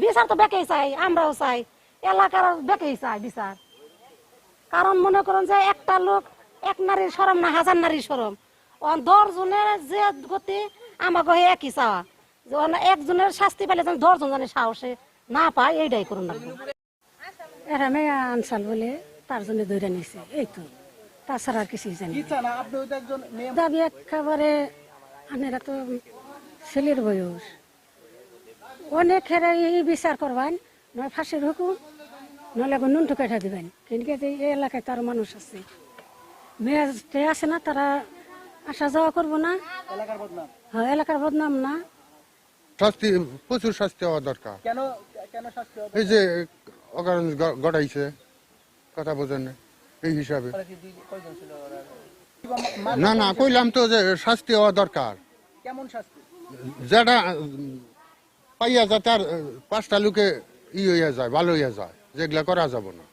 বিচার তো বেঁকেই চাই, আমরাও চাই, এলাকার বেঁকেই চাই বিচার। কারণ মনে করেন যে একটা লোক এক নারীর শরম না হাজার নারীর শরম, 10 জনের যে গতি আমাকে একই চাওয়া, যে একজনের শাস্তি পেলে যেন 10 জন জানে সাহসে না পায়, এইটাই করুন না। এরা মেয়ে আনসাল বলে তার জন্য ধরে নিছে, এই তো, তাছাড়া আর কিছুই জানি দাবি একেবারে। আপনারা তো ছেলের বয়স, অনেক এই বিচার করবেন, নয় ফাঁসির হুকুম, নইলে নুনটু কেটে দিবেন। কিন্তু এই এলাকায় তার মানুষ আছে, মেয়ে আছে না, তারা আসা যাওয়া করবো না, হ্যাঁ এলাকার বদনাম না। শাস্তি, প্রচুর শাস্তি হওয়া দরকার। এই যে অকারণ গড়াইছে, কথা বোঝেন না, এই হিসাবে। না না, কইলাম তো যে শাস্তি হওয়া দরকার। যেটা পাইয়া যায় তার 5টা লোকে হইয়া যায়, ভালো হইয়া যায়, যেগুলা করা যাব না।